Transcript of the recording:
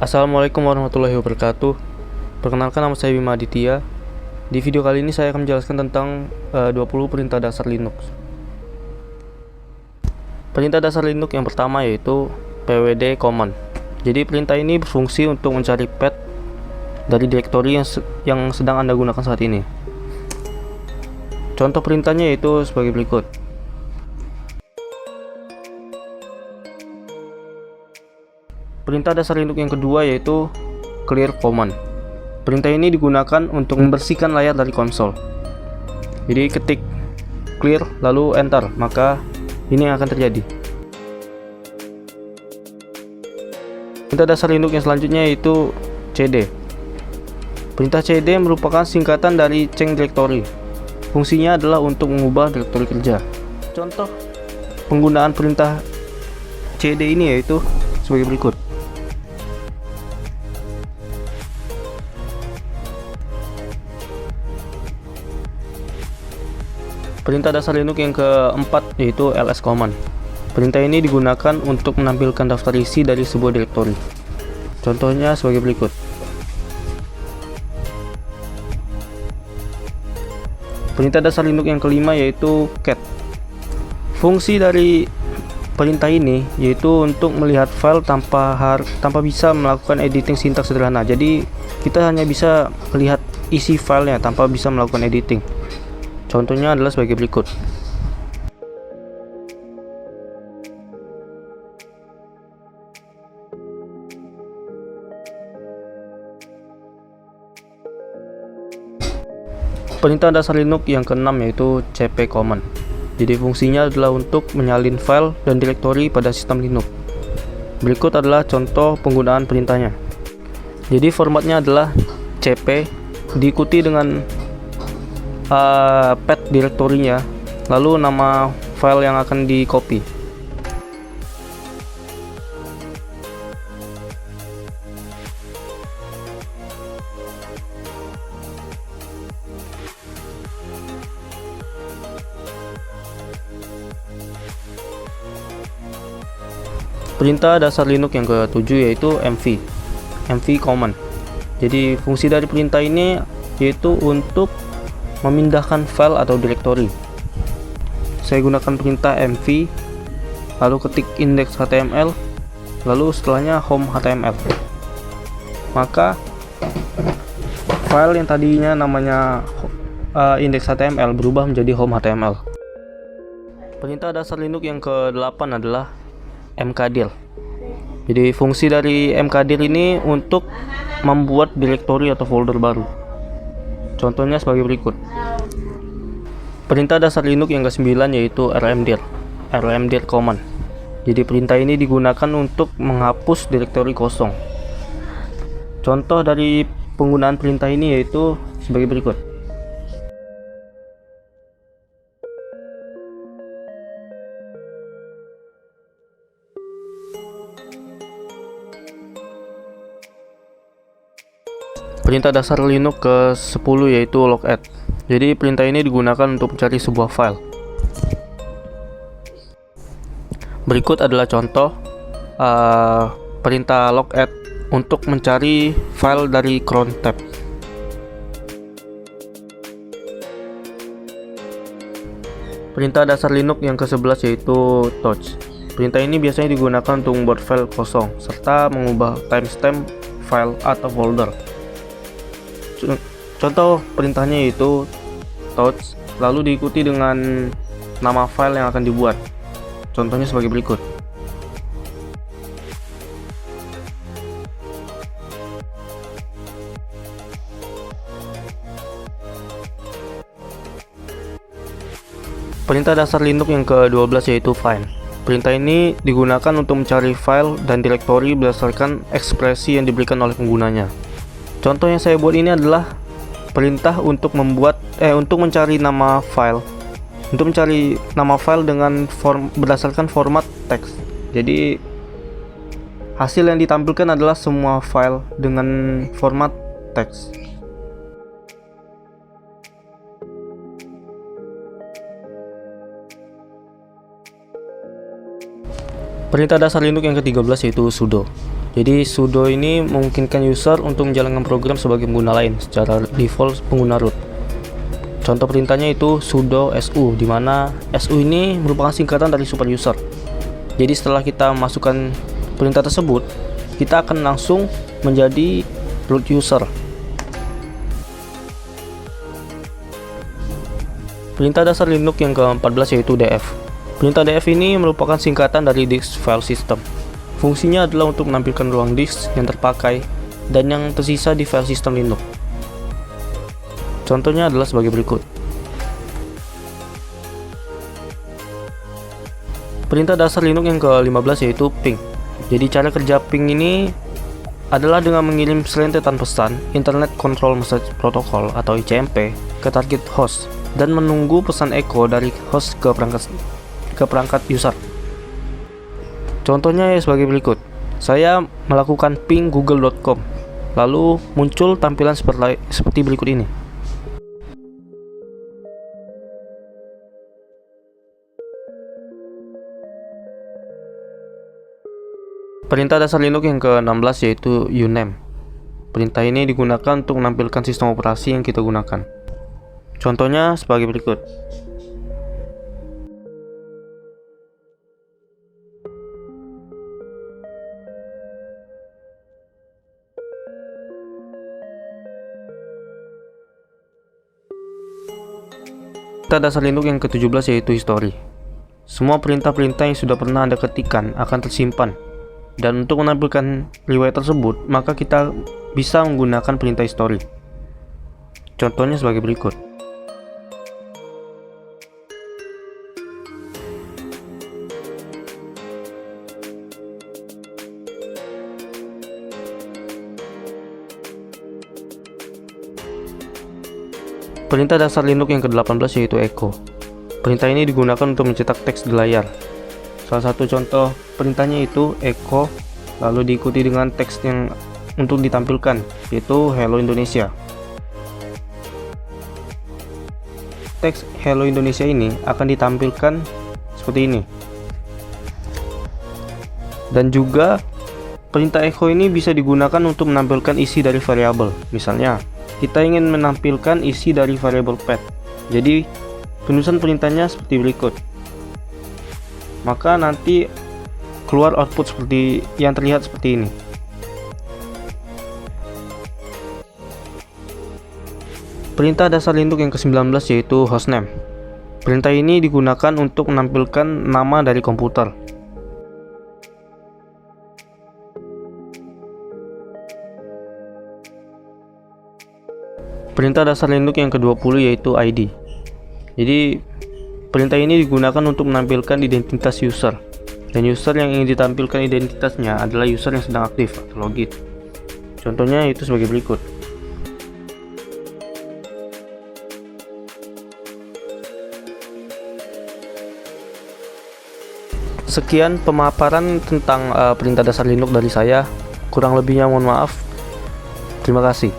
Assalamualaikum warahmatullahi wabarakatuh. Perkenalkan, nama saya Bima Aditya. Di video kali ini saya akan menjelaskan tentang 20 perintah dasar Linux. Perintah dasar Linux yang pertama yaitu pwd command. Jadi perintah ini berfungsi untuk mencari path dari direktori yang sedang Anda gunakan saat ini. Contoh perintahnya yaitu sebagai berikut. Perintah dasar Linux yang kedua yaitu clear command. Perintah ini digunakan untuk membersihkan layar dari konsol. Jadi ketik clear lalu enter, maka ini yang akan terjadi. Perintah dasar Linux yang selanjutnya yaitu cd. Perintah cd merupakan singkatan dari change directory. Fungsinya adalah untuk mengubah direktori kerja. Contoh penggunaan perintah cd ini yaitu sebagai berikut. Perintah dasar Linux yang keempat yaitu ls command. Perintah ini digunakan untuk menampilkan daftar isi dari sebuah direktori. Contohnya sebagai berikut. Perintah dasar Linux yang kelima yaitu cat. Fungsi dari perintah ini yaitu untuk melihat file tanpa bisa melakukan editing sintaks sederhana. Jadi kita hanya bisa melihat isi filenya tanpa bisa melakukan editing. Contohnya adalah sebagai berikut. Perintah dasar Linux yang keenam yaitu cp command. Jadi fungsinya adalah untuk menyalin file dan direktori pada sistem Linux. Berikut adalah contoh penggunaan perintahnya. Jadi formatnya adalah cp diikuti dengan path direktorinya, lalu nama file yang akan di copy. Perintah dasar Linux yang ketujuh yaitu mv command. Jadi fungsi dari perintah ini yaitu untuk memindahkan file atau direktori. Saya gunakan perintah mv, lalu ketik index html, lalu setelahnya home html. Maka file yang tadinya namanya index html berubah menjadi home html. Perintah dasar Linux yang ke-8 adalah mkdir. Jadi fungsi dari mkdir ini untuk membuat direktori atau folder baru. Contohnya sebagai berikut. Perintah dasar Linux yang ke-9 yaitu rmdir command. Jadi perintah ini digunakan untuk menghapus direktori kosong. Contoh dari penggunaan perintah ini yaitu sebagai berikut. Perintah dasar Linux ke-10 yaitu logadd. Jadi perintah ini digunakan untuk mencari sebuah file. Berikut adalah contoh perintah logadd untuk mencari file dari cron tab. Perintah dasar Linux yang ke-11 yaitu touch. Perintah ini biasanya digunakan untuk membuat file kosong serta mengubah timestamp file atau folder. Contoh perintahnya yaitu touch lalu diikuti dengan nama file yang akan dibuat. Contohnya sebagai berikut. Perintah dasar Linux yang ke-12 yaitu find. Perintah ini digunakan untuk mencari file dan direktori berdasarkan ekspresi yang diberikan oleh penggunanya. Contoh yang saya buat ini adalah perintah untuk mencari nama file. Untuk mencari nama file dengan berdasarkan format teks. Jadi hasil yang ditampilkan adalah semua file dengan format teks. Perintah dasar Linux yang ke-13 yaitu sudo. Jadi sudo ini memungkinkan user untuk menjalankan program sebagai pengguna lain secara default pengguna root. Contoh perintahnya itu sudo su, di mana su ini merupakan singkatan dari super user. Jadi setelah kita masukkan perintah tersebut, kita akan langsung menjadi root user. Perintah dasar Linux yang ke-14 yaitu df. Perintah df ini merupakan singkatan dari disk file system. Fungsinya adalah untuk menampilkan ruang disk yang terpakai dan yang tersisa di file sistem Linux. Contohnya adalah sebagai berikut. Perintah dasar Linux yang ke-15 yaitu ping. Jadi cara kerja ping ini adalah dengan mengirim serentetan pesan Internet Control Message Protocol atau ICMP ke target host dan menunggu pesan echo dari host ke perangkat user. Contohnya sebagai berikut. Saya melakukan ping google.com, lalu muncul tampilan seperti berikut ini. Perintah dasar Linux yang ke-16 yaitu uname. Perintah ini digunakan untuk menampilkan sistem operasi yang kita gunakan. Contohnya sebagai berikut. Perintah dasar Linux yang ke-17 yaitu history. Semua perintah-perintah yang sudah pernah Anda ketikkan akan tersimpan. Dan untuk menampilkan riwayat tersebut, maka kita bisa menggunakan perintah history. Contohnya sebagai berikut. Perintah dasar Linux yang ke-18 yaitu echo. Perintah ini digunakan untuk mencetak teks di layar. Salah satu contoh perintahnya itu echo, lalu diikuti dengan teks yang untuk ditampilkan, yaitu Hello Indonesia. Teks Hello Indonesia ini akan ditampilkan seperti ini. Dan juga perintah echo ini bisa digunakan untuk menampilkan isi dari variabel. Misalnya, kita ingin menampilkan isi dari variabel pet. Jadi, penulisan perintahnya seperti berikut. Maka nanti keluar output seperti yang terlihat seperti ini. Perintah dasar Linux yang ke-19 yaitu hostname. Perintah ini digunakan untuk menampilkan nama dari komputer. Perintah dasar Linux yang ke-20 yaitu ID. Jadi perintah ini digunakan untuk menampilkan identitas user. Dan user yang ingin ditampilkan identitasnya adalah user yang sedang aktif atau login. Contohnya itu sebagai berikut. Sekian pemaparan tentang perintah dasar Linux dari saya. Kurang lebihnya mohon maaf. Terima kasih.